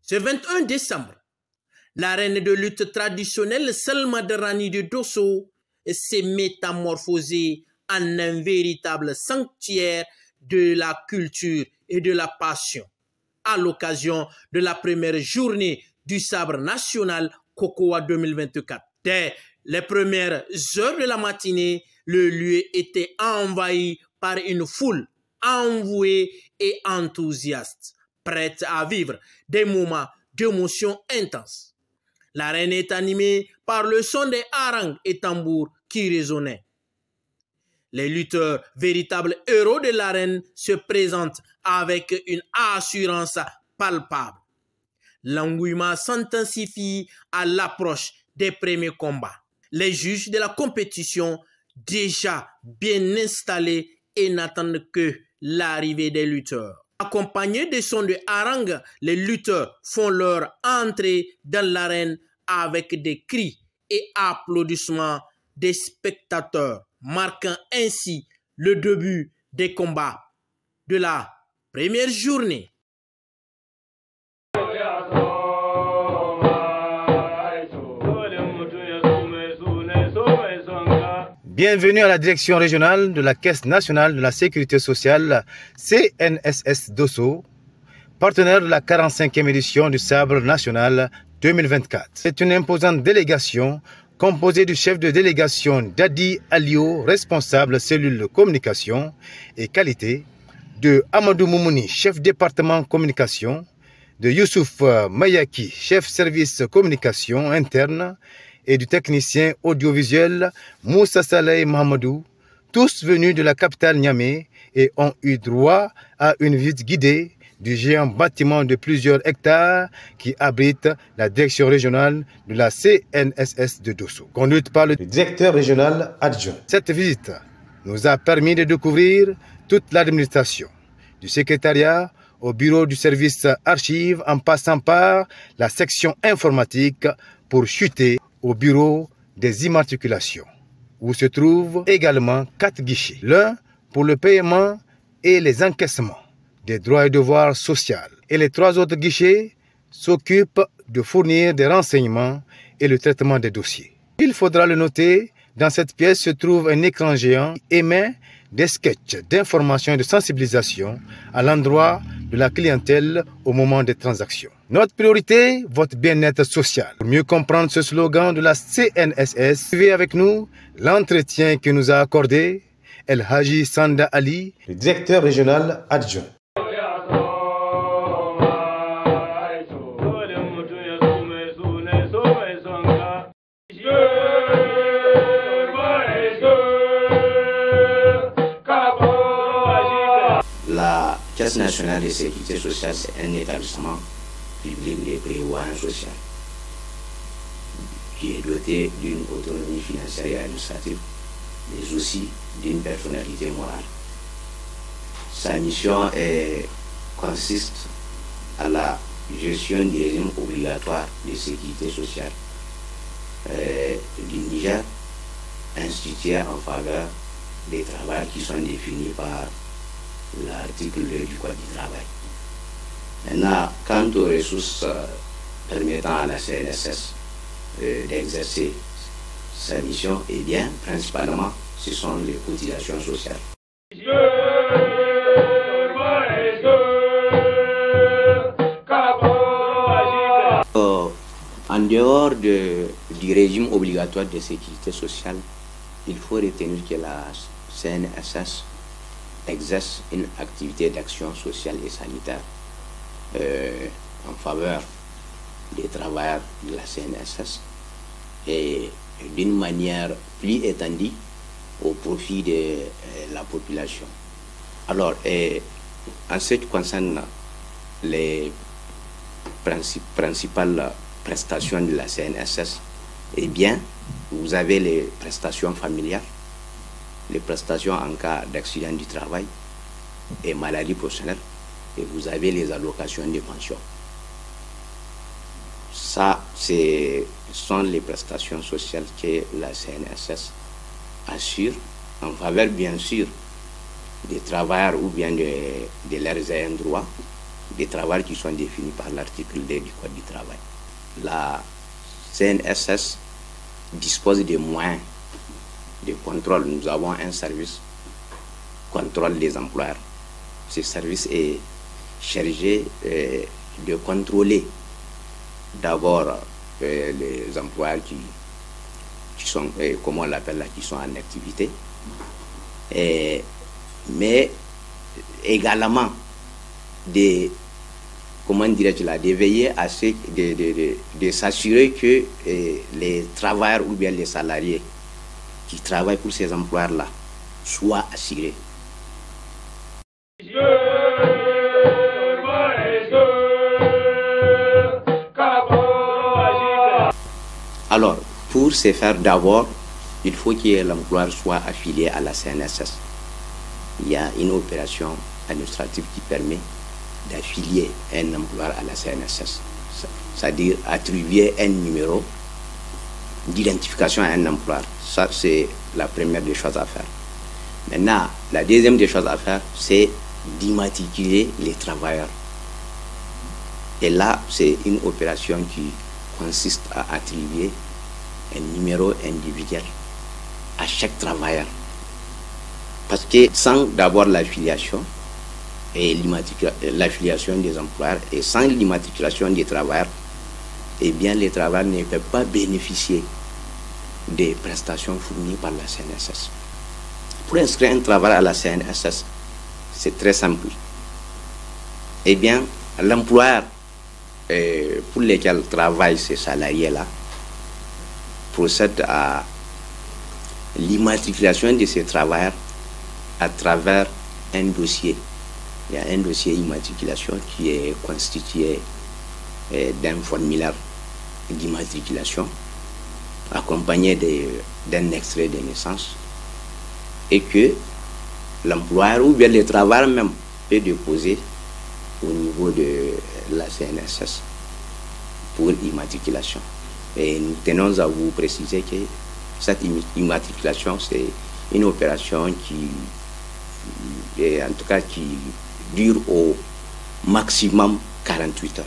Ce 21 décembre, l'arène de lutte traditionnelle Selma Derani de Dosso s'est métamorphosée en un véritable sanctuaire de la culture et de la passion à l'occasion de la première journée du sabre national Kokowa 2024. Dès les premières heures de la matinée, le lieu était envahi par une foule envouée et enthousiaste, prête à vivre des moments d'émotion intense. L'arène est animée par le son des harangues et tambours qui résonnaient. Les lutteurs, véritables héros de l'arène, se présentent avec une assurance palpable. L'engouement s'intensifie à l'approche des premiers combats. Les juges de la compétition, déjà bien installés, et n'attendent que l'arrivée des lutteurs. Accompagnés des sons de harangue, les lutteurs font leur entrée dans l'arène avec des cris et applaudissements des spectateurs, marquant ainsi le début des combats de la première journée. Bienvenue à la direction régionale de la Caisse nationale de la sécurité sociale CNSS Dosso, partenaire de la 45e édition du Sabre national 2024. C'est une imposante délégation composée du chef de délégation Dadi Alio, responsable cellule communication et qualité, de Amadou Moumouni, chef département communication, de Youssouf Mayaki, chef service communication interne, et du technicien audiovisuel Moussa Saleh Mahamadou, tous venus de la capitale Niamey et ont eu droit à une visite guidée du géant bâtiment de plusieurs hectares qui abrite la direction régionale de la CNSS de Dosso, conduite par le directeur régional adjoint. Cette visite nous a permis de découvrir toute l'administration, du secrétariat au bureau du service archives en passant par la section informatique pour chuter au bureau des immatriculations, où se trouvent également 4 guichets. L'un pour le paiement et les encaissements des droits et devoirs sociaux. Et les 3 autres guichets s'occupent de fournir des renseignements et le traitement des dossiers. Il faudra le noter, dans cette pièce se trouve un écran géant qui émet des sketchs d'information et de sensibilisation à l'endroit de la clientèle au moment des transactions. Notre priorité, votre bien-être social. Pour mieux comprendre ce slogan de la CNSS, suivez avec nous l'entretien que nous a accordé El Haji Sanda Ali, le directeur régional adjoint. La Caisse nationale de sécurité sociale, c'est un établissement public de prévoyance sociale qui est doté d'une autonomie financière et administrative, mais aussi d'une personnalité morale. Sa mission consiste à la gestion du régime obligatoire de sécurité sociale du Niger, institué en faveur des travaux qui sont définis par l'article 2 du Code du travail. Maintenant, quant aux ressources permettant à la CNSS d'exercer sa mission, eh bien, principalement, ce sont les cotisations sociales. En dehors du régime obligatoire de sécurité sociale, il faut retenir que la CNSS exerce une activité d'action sociale et sanitaire en faveur des travailleurs de la CNSS et d'une manière plus étendue au profit de la population. Alors, en ce qui concerne les principales prestations de la CNSS, eh bien, vous avez les prestations familiales, les prestations en cas d'accident du travail et maladie professionnelle, et vous avez les allocations de pension. Ça, ce sont les prestations sociales que la CNSS assure en faveur, bien sûr, des travailleurs ou bien de leurs ayants droit, des travailleurs qui sont définis par l'article 2 du Code du travail. La CNSS dispose des moyens de contrôle. Nous avons un service contrôle des employeurs. Ce service est chargé de contrôler d'abord les employeurs qui sont, comment on l'appelle là, qui sont en activité, mais également comment dirais-je là, de veiller à ce, de s'assurer que les travailleurs ou bien les salariés qui travaillent pour ces employeurs-là soient assurés. Alors, pour ce faire d'abord, il faut que l'employeur soit affilié à la CNSS. Il y a une opération administrative qui permet d'affilier un employeur à la CNSS. C'est-à-dire attribuer un numéro d'identification à un employeur. Ça, c'est la première des choses à faire. Maintenant, la deuxième des choses à faire, c'est d'immatriculer les travailleurs. Et là, c'est une opération qui consiste à attribuer un numéro individuel à chaque travailleur. Parce que sans d'abord l'affiliation et l'affiliation des employeurs et sans l'immatriculation des travailleurs, eh bien les travailleurs ne peuvent pas bénéficier des prestations fournies par la CNSS. Pour inscrire un travail à la CNSS, c'est très simple. Eh bien, l'employeur pour lequel travaillent ces salariés-là procède à l'immatriculation de ces travailleurs à travers un dossier. Il y a un dossier immatriculation qui est constitué d'un formulaire d'immatriculation accompagné d'un extrait de naissance et que l'employeur ou bien le travailleur même peut déposer au niveau de la CNSS pour immatriculation. Et nous tenons à vous préciser que cette immatriculation, c'est une opération qui dure au maximum 48 heures.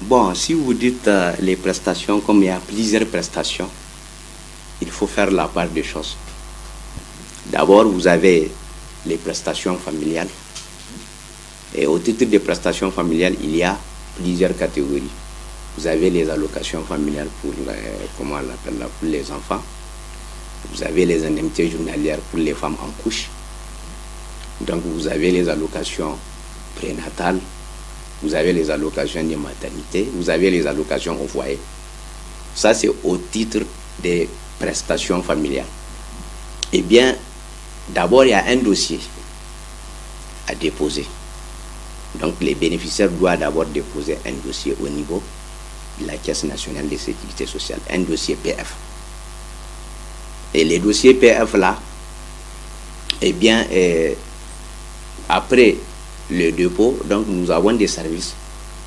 Bon, si vous dites les prestations, comme il y a plusieurs prestations, il faut faire la part des choses. D'abord, vous avez les prestations familiales. Et au titre des prestations familiales, il y a plusieurs catégories. Vous avez les allocations familiales pour, comment on l'appelle là, pour les enfants. Vous avez les indemnités journalières pour les femmes en couche. Donc vous avez les allocations prénatales. Vous avez les allocations de maternité. Vous avez les allocations au foyer. Ça, c'est au titre des prestations familiales. Eh bien, d'abord, il y a un dossier à déposer. Donc, les bénéficiaires doivent d'abord déposer un dossier au niveau de la Caisse nationale de sécurité sociale, un dossier PF. Et les dossiers PF là, eh bien, après le dépôt, donc nous avons des services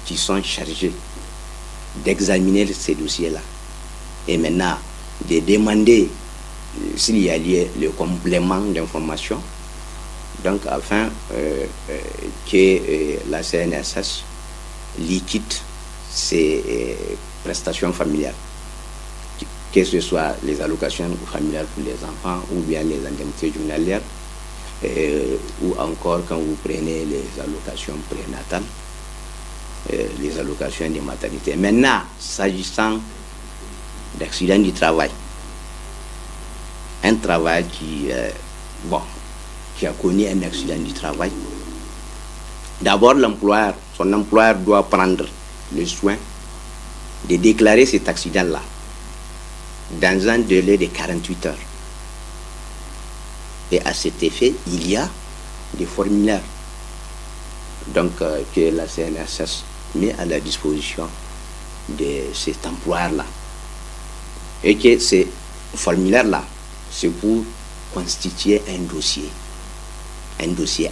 qui sont chargés d'examiner ces dossiers-là. Et maintenant, de demander s'il y a lieu le complément d'information, donc afin que la CNSS liquide ces prestations familiales, que ce soit les allocations familiales pour les enfants ou bien les indemnités journalières, ou encore quand vous prenez les allocations prénatales, les allocations de maternité. Maintenant, s'agissant d'accident du travail, un travail qui a connu un accident du travail, d'abord l'employeur, son employeur doit prendre le soin de déclarer cet accident-là dans un délai de 48 heures. Et à cet effet, il y a des formulaires donc, que la CNSS met à la disposition de cet employeur-là. Et que ces formulaires-là, c'est pour constituer un dossier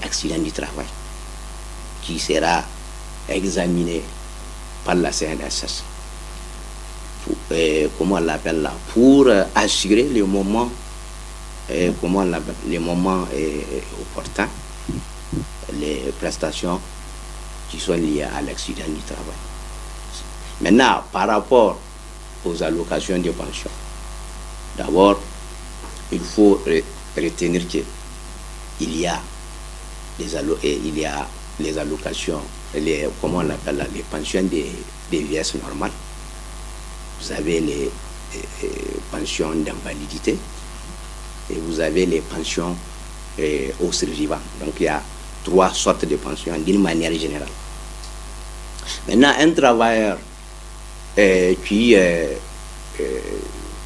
accident du travail, qui sera examiné par la CNSS. Comment on l'appelle là, pour assurer le moment, opportun, les prestations qui sont liées à l'accident du travail. Maintenant, par rapport aux allocations de pension, d'abord, il faut retenir qu'il y a les allocations, comment on appelle là, les pensions des vieillesses normales. Vous avez les pensions d'invalidité et vous avez les pensions aux survivants. Donc il y a 3 sortes de pensions d'une manière générale. Maintenant, un travailleur qui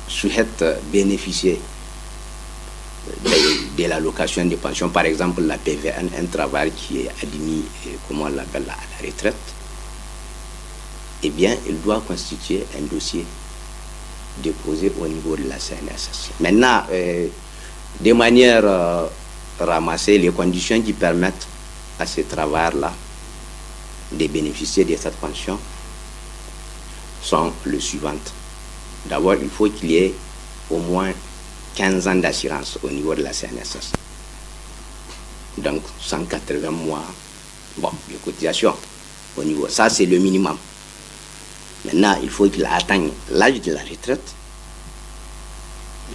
souhaite bénéficier de l'allocation de pension, par exemple la PVN, un travailleur qui est admis, comment on l'appelle, à la retraite, eh bien, il doit constituer un dossier déposé au niveau de la CNSS. Maintenant, de manière ramassée, les conditions qui permettent à ces travailleurs-là de bénéficier de cette pension sont les suivantes. D'abord, il faut qu'il y ait au moins 15 ans d'assurance au niveau de la CNSS. Donc, 180 mois de cotisation au niveau. Ça, c'est le minimum. Maintenant, il faut qu'il atteigne l'âge de la retraite.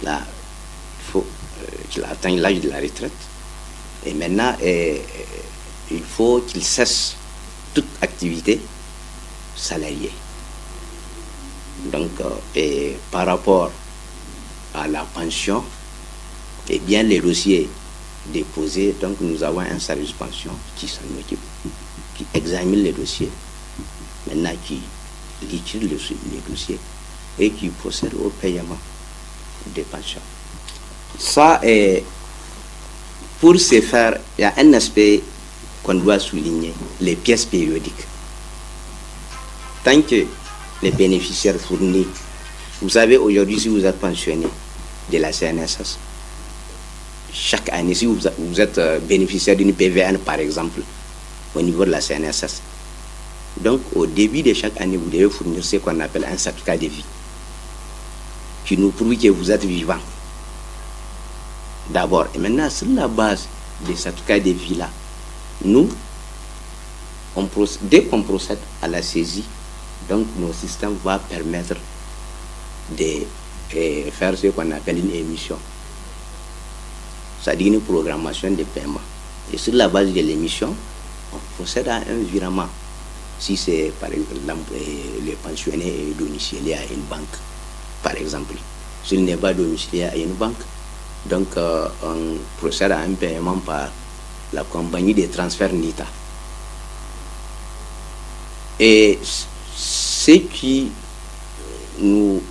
Là, il faut qu'il atteigne l'âge de la retraite. Et maintenant, il faut qu'il cesse toute activité salariée. Donc, par rapport à la pension, eh bien, les dossiers déposés, donc nous avons un service pension qui s'en occupe, qui examine les dossiers, maintenant qui liquide les dossiers et qui procède au paiement des pensions. Ça, pour ce faire, il y a un aspect qu'on doit souligner, les pièces périodiques. Tant que les bénéficiaires fournissent, vous savez, aujourd'hui, si vous êtes pensionné de la CNSS, chaque année, si vous êtes bénéficiaire d'une PVN, par exemple, au niveau de la CNSS, donc au début de chaque année, vous devez fournir ce qu'on appelle un certificat de vie, qui nous prouve que vous êtes vivant. D'abord, et maintenant, sur la base des certificats de vie-là, nous, dès qu'on procède à la saisie, donc nos systèmes vont permettre de faire ce qu'on appelle une émission, c'est-à-dire une programmation de paiement. Et sur la base de l'émission, on procède à un virement. Si c'est par exemple le pensionné est domicilié à une banque, par exemple, s'il n'est pas domicilié à une banque, donc on procède à un paiement par la compagnie de transfert NITA. Et ce qui nous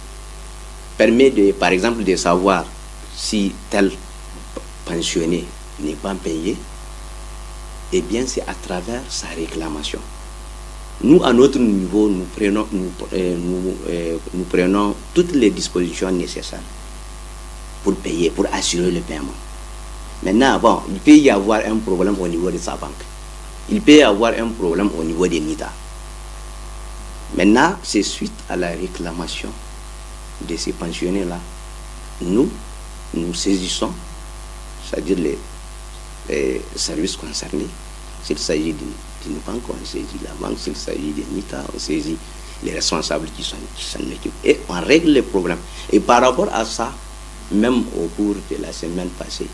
permet de, par exemple, de savoir si tel pensionné n'est pas payé, eh bien c'est à travers sa réclamation. Nous, à notre niveau, nous prenons toutes les dispositions nécessaires pour payer, pour assurer le paiement. Maintenant, bon, il peut y avoir un problème au niveau de sa banque. Il peut y avoir un problème au niveau des NITA. Maintenant, c'est suite à la réclamation de ces pensionnés-là, nous saisissons, c'est-à-dire les services concernés. S'il s'agit d'une banque, on saisit la banque. S'il s'agit de NITA, on saisit les responsables qui s'en occupent. Et on règle les problèmes. Et par rapport à ça, même au cours de la semaine passée,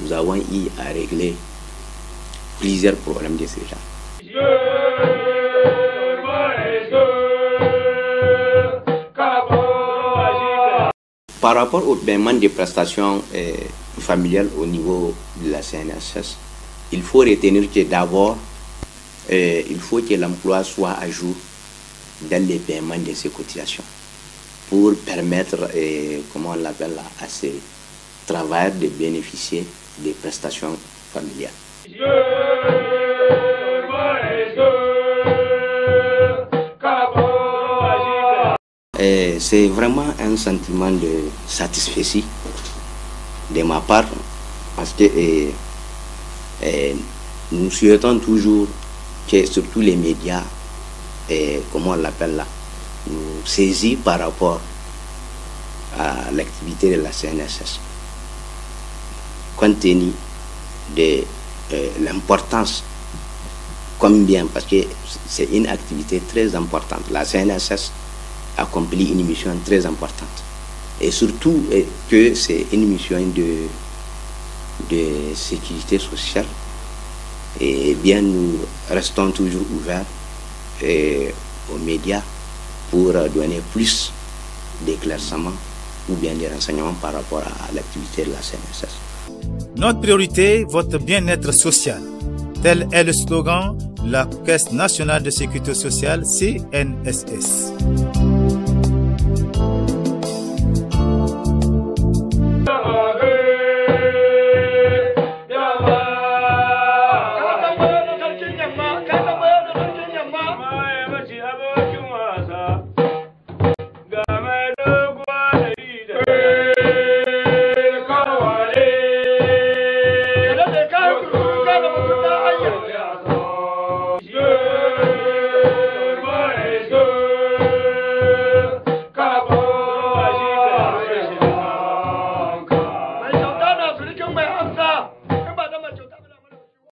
nous avons eu à régler plusieurs problèmes de ce genre. Par rapport au paiement des prestations familiales au niveau de la CNSS, il faut retenir que d'abord, il faut que l'emploi soit à jour dans les paiements de ces cotisations pour permettre, comment on l'appelle, à ces travailleurs de bénéficier des prestations familiales. C'est vraiment un sentiment de satisfaction de ma part, parce que nous souhaitons toujours que surtout les médias, comment on l'appelle là, nous saisissent par rapport à l'activité de la CNSS, compte tenu de l'importance, combien, parce que c'est une activité très importante. La CNSS accomplit une mission très importante, et surtout que c'est une mission de sécurité sociale. Et bien, nous restons toujours ouverts aux médias pour donner plus d'éclaircissements ou bien des renseignements par rapport à l'activité de la CNSS. Notre priorité, votre bien-être social. Tel est le slogan de la Caisse nationale de sécurité sociale CNSS.